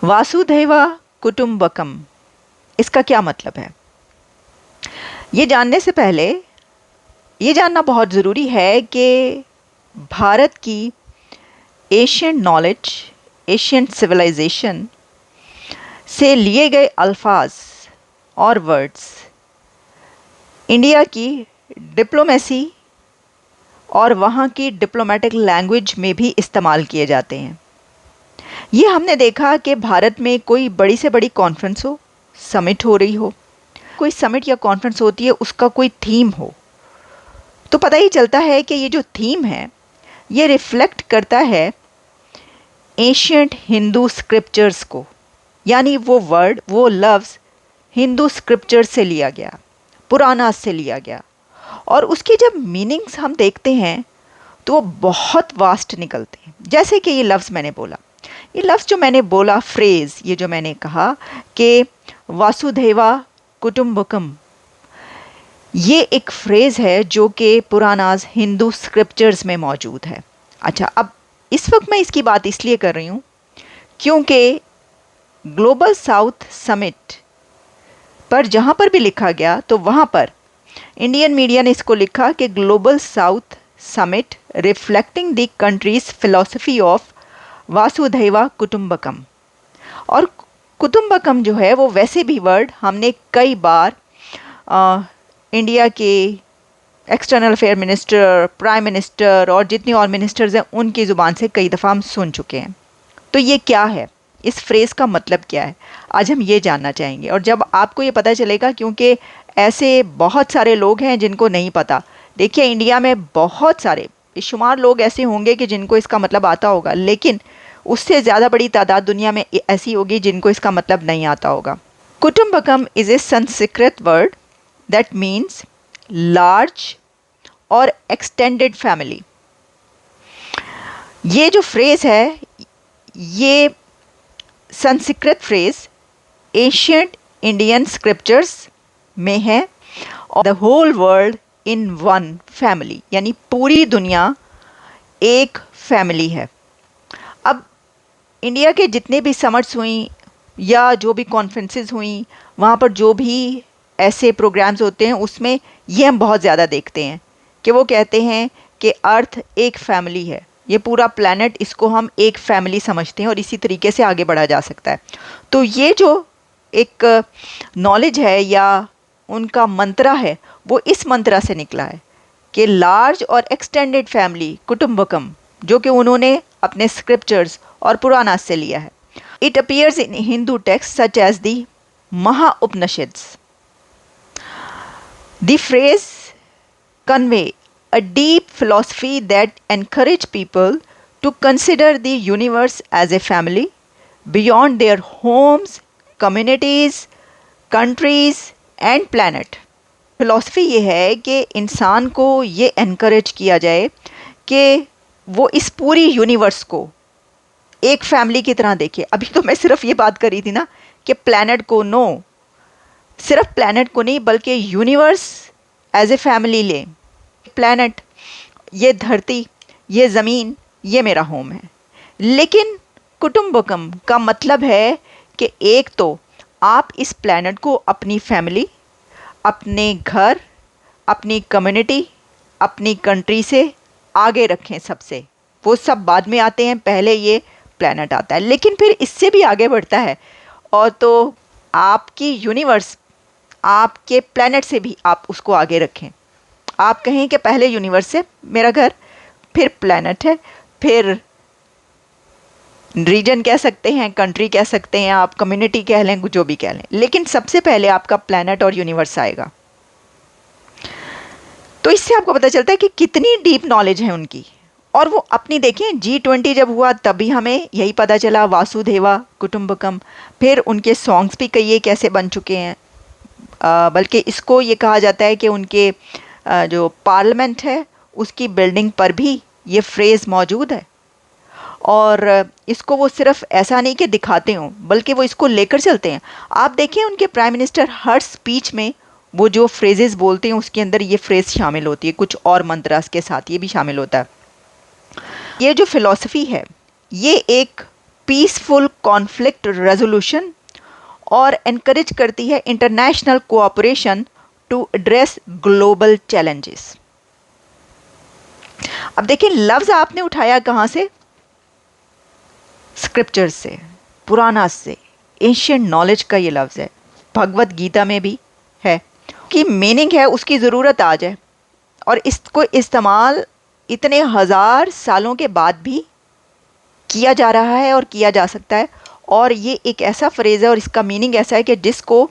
वासुधैवा कुटुंबकम, इसका क्या मतलब है? ये जानने से पहले ये जानना बहुत ज़रूरी है कि भारत की एशियन नॉलेज, एशियन सिविलाइजेशन से लिए गए अल्फाज और वर्ड्स इंडिया की डिप्लोमेसी और वहाँ की डिप्लोमेटिक लैंग्वेज में भी इस्तेमाल किए जाते हैं। ये हमने देखा कि भारत में कोई बड़ी से बड़ी कॉन्फ्रेंस हो, समिट हो रही हो, कोई समिट या कॉन्फ्रेंस होती है, उसका कोई थीम हो, तो पता ही चलता है कि ये जो थीम है ये रिफ्लेक्ट करता है एशियंट हिंदू स्क्रिप्चर्स को, यानी वो वर्ड, वो लफ्ज़ हिंदू स्क्रिप्चर से लिया गया, पुराना से लिया गया, और उसके जब मीनिंग्स हम देखते हैं तो वो बहुत वास्ट निकलते हैं। जैसे कि ये लफ्ज़ मैंने बोला, ये लफ्ज़ जो मैंने बोला, फ्रेज़, ये जो मैंने कहा कि वासुधैवा कुटुंबकम, ये एक फ्रेज़ है जो कि पुरानाज हिंदू स्क्रिप्चर्स में मौजूद है। अच्छा, अब इस वक्त मैं इसकी बात इसलिए कर रही हूँ क्योंकि ग्लोबल साउथ समिट पर जहाँ पर भी लिखा गया तो वहाँ पर इंडियन मीडिया ने इसको लिखा कि global south summit reflecting the countries philosophy of Vasudhaiva Kutumbakam. और कुटुंबकम जो है वो वैसे भी वर्ड हमने कई बार इंडिया के external affair minister, prime minister और जितनी और मिनिस्टर्स हैं उनकी ज़ुबान से कई दफ़ा हम सुन चुके हैं। तो ये क्या है, इस फ्रेज़ का मतलब क्या है, आज हम ये जानना चाहेंगे। और जब आपको ये पता चलेगा, क्योंकि ऐसे बहुत सारे लोग हैं जिनको नहीं पता। देखिए, इंडिया में बहुत सारे बेशुमार लोग ऐसे होंगे कि जिनको इसका मतलब आता होगा, लेकिन उससे ज़्यादा बड़ी तादाद दुनिया में ऐसी होगी जिनको इसका मतलब नहीं आता होगा। Kutumbakam is a Sanskrit word that means large और एक्सटेंडेड फैमिली। ये जो फ्रेज़ है ये Sanskrit phrase ancient Indian scriptures में है, और the whole world in one family, यानी पूरी दुनिया एक फैमिली है। अब इंडिया के जितने भी समिट्स हुई या जो भी कॉन्फ्रेंसेस हुई, वहाँ पर जो भी ऐसे प्रोग्राम्स होते हैं उसमें ये हम बहुत ज़्यादा देखते हैं कि वो कहते हैं कि अर्थ एक फैमिली है, ये पूरा प्लैनेट, इसको हम एक फैमिली समझते हैं और इसी तरीके से आगे बढ़ा जा सकता है। तो ये जो एक नॉलेज है या उनका मंत्रा है वो इस मंत्रा से निकला है कि लार्ज और एक्सटेंडेड फैमिली कुटुंबकम, जो कि उन्होंने अपने स्क्रिप्चर्स और पुराना से लिया है। It appears in Hindu text such as the Mahaupanishads. The phrase convey a deep philosophy that encourage people to consider the universe as a family beyond their homes, communities, countries and planet. Philosophy ये है कि इंसान को ये encourage किया जाए कि वो इस पूरी यूनिवर्स को एक फैमिली की तरह देखे। अभी तो मैं सिर्फ ये बात कर रही थी ना कि प्लैनेट को, नो, सिर्फ प्लैनेट को नहीं बल्कि यूनिवर्स एज ए फैमिली ले। प्लैनेट, ये धरती, ये ज़मीन, ये मेरा होम है। लेकिन कुटुंबकम का मतलब है कि एक तो आप इस प्लैनेट को अपनी फैमिली, अपने घर, अपनी कम्युनिटी, अपनी कंट्री से आगे रखें। सबसे वो सब बाद में आते हैं, पहले ये प्लैनेट आता है, लेकिन फिर इससे भी आगे बढ़ता है। और तो आपकी यूनिवर्स, आपके प्लैनेट से भी आप उसको आगे रखें। आप कहें कि पहले यूनिवर्स है मेरा घर, फिर प्लैनेट है, फिर रीजन कह सकते हैं, कंट्री कह सकते हैं, आप कम्युनिटी कह लें, जो भी कह लें, लेकिन सबसे पहले आपका प्लैनेट और यूनिवर्स आएगा। तो इससे आपको पता चलता है कि कितनी डीप नॉलेज है उनकी। और वो अपनी, देखें, G20 जब हुआ तभी हमें यही पता चला, वासुधैवा कुटुंबकम। फिर उनके सॉन्ग्स भी कई कैसे बन चुके हैं, बल्कि इसको ये कहा जाता है कि उनके जो पार्लियामेंट है उसकी बिल्डिंग पर भी ये फ्रेज़ मौजूद है। और इसको वो सिर्फ ऐसा नहीं कि दिखाते हों, बल्कि वो इसको लेकर चलते हैं। आप देखें उनके प्राइम मिनिस्टर हर स्पीच में वो जो फ्रेजेस बोलते हैं उसके अंदर ये फ्रेज़ शामिल होती है, कुछ और मंत्रास के साथ ये भी शामिल होता है। ये जो फ़िलॉसफ़ी है ये एक पीसफुल कॉन्फ्लिक्ट रेजोल्यूशन और एनकरेज करती है international cooperation to address global challenges. अब देखिए, लफ्ज आपने उठाया कहां से? स्क्रिप्चर से, पुराना से, एशियंट नॉलेज का ये लफ्ज है, भगवत गीता में भी है कि मीनिंग है उसकी ज़रूरत आज है, और इसको इस्तेमाल इतने हज़ार सालों के बाद भी किया जा रहा है और किया जा सकता है। और ये एक ऐसा फ्रेज़ है और इसका मीनिंग ऐसा है कि जिसको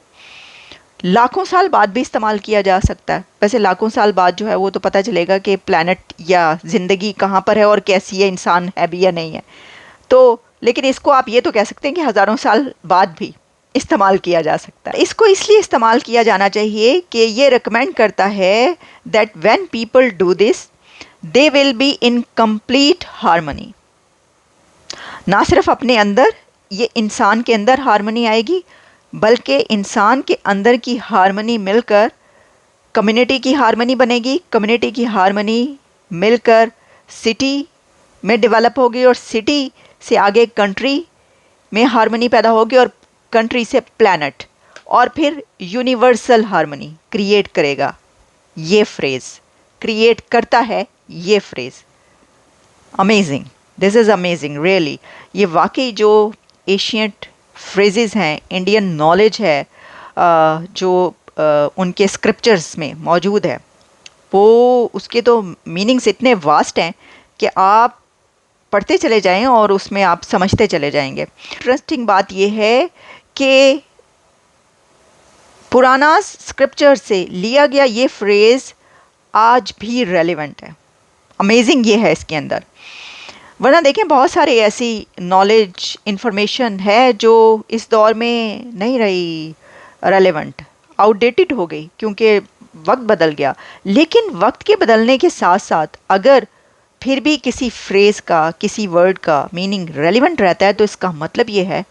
लाखों साल बाद भी इस्तेमाल किया जा सकता है। वैसे लाखों साल बाद जो है वो तो पता चलेगा कि प्लैनेट या ज़िंदगी कहाँ पर है और कैसी है, इंसान है भी या नहीं है। तो लेकिन इसको आप ये तो कह सकते हैं कि हज़ारों साल बाद भी इस्तेमाल किया जा सकता है। इसको इसलिए इस्तेमाल किया जाना चाहिए कि ये रिकमेंड करता है that when people do this they will be in complete harmony. ना सिर्फ अपने अंदर, ये इंसान के अंदर हार्मनी आएगी, बल्कि इंसान के अंदर की हार्मनी मिलकर कम्युनिटी की हार्मनी बनेगी, कम्युनिटी की हार्मनी मिलकर सिटी में डेवलप होगी, और सिटी से आगे कंट्री में हार्मनी पैदा होगी, और कंट्री से प्लैनेट, और फिर यूनिवर्सल हार्मनी क्रिएट करेगा। ये फ्रेज़ क्रिएट करता है, ये phrase. Amazing, this is amazing really. ये वाकई जो एशियंट फ्रेजेस हैं, इंडियन नॉलेज है, जो उनके स्क्रिप्चर्स में मौजूद है, वो उसके तो मीनिंग्स इतने वास्ट हैं कि आप पढ़ते चले जाएं और उसमें आप समझते चले जाएंगे। इंटरेस्टिंग बात यह है कि पुराना स्क्रिप्चर से लिया गया ये फ्रेज़ आज भी रेलेवेंट है। अमेजिंग ये है इसके अंदर। वरना देखें, बहुत सारे ऐसी नॉलेज इंफॉर्मेशन है जो इस दौर में नहीं रही रेलेवेंट, आउटडेटेड हो गई क्योंकि वक्त बदल गया। लेकिन वक्त के बदलने के साथ साथ अगर फिर भी किसी फ्रेज़ का, किसी वर्ड का मीनिंग रेलेवेंट रहता है, तो इसका मतलब ये है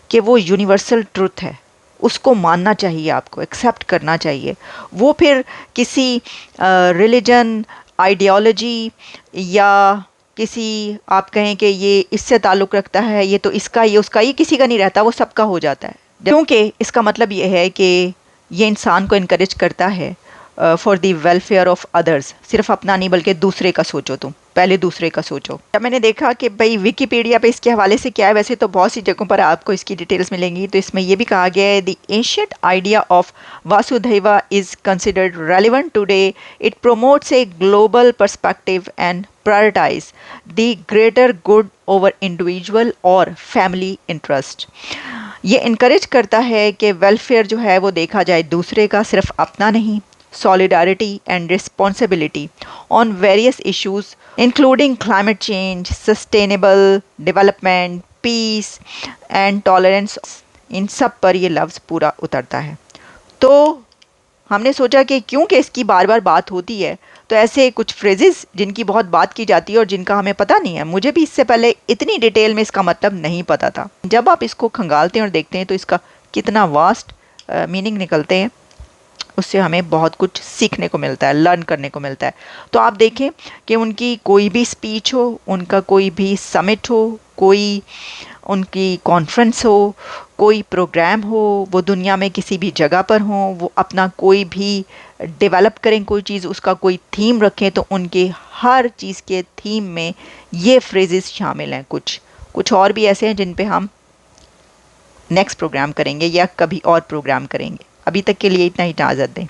कि वो यूनिवर्सल ट्रुथ है, उसको मानना चाहिए, आपको एक्सेप्ट करना चाहिए। वो फिर किसी रिलीजन, आइडियोलॉजी या किसी आप कहें कि ये इससे ताल्लुक़ रखता है, ये तो इसका, ये उसका, ये किसी का नहीं रहता, वो सबका हो जाता है। क्योंकि इसका मतलब ये है कि ये इंसान को इनकरेज करता है for the welfare of others. सिर्फ अपना नहीं बल्कि दूसरे का सोचो, तुम पहले दूसरे का सोचो। जब मैंने देखा कि भाई विकिपीडिया पे इसके हवाले से क्या है, वैसे तो बहुत सी जगहों पर आपको इसकी डिटेल्स मिलेंगी, तो इसमें यह भी कहा गया है the ancient idea of Vasudhaiva is considered relevant today. It promotes a global perspective and prioritize the greater good over individual और फैमिली इंटरेस्ट। ये इनकरेज करता है कि वेलफेयर जो है वो देखा जाए दूसरे का, सिर्फ अपना नहीं। solidarity and responsibility on various issues including climate change, sustainable development, peace and tolerance। इन सब पर ये लफ्ज़ पूरा उतरता है। तो हमने सोचा कि क्योंकि इसकी बार बार बात होती है, तो ऐसे कुछ फ्रेजेस जिनकी बहुत बात की जाती है और जिनका हमें पता नहीं है, मुझे भी इससे पहले इतनी डिटेल में इसका मतलब नहीं पता था। जब आप इसको खंगालते हैं और देखते हैं तो इसका कितना वास्ट मीनिंग निकलते हैं, उससे हमें बहुत कुछ सीखने को मिलता है, लर्न करने को मिलता है। तो आप देखें कि उनकी कोई भी स्पीच हो, उनका कोई भी समिट हो, कोई उनकी कॉन्फ्रेंस हो, कोई प्रोग्राम हो, वो दुनिया में किसी भी जगह पर हो, वो अपना कोई भी डेवलप करें कोई चीज़, उसका कोई थीम रखें, तो उनके हर चीज़ के थीम में ये फ्रेजेस शामिल हैं। कुछ और भी ऐसे हैं जिन पे हम नेक्स्ट प्रोग्राम करेंगे या कभी और प्रोग्राम करेंगे। अभी तक के लिए इतना ही, इजाज़त दें।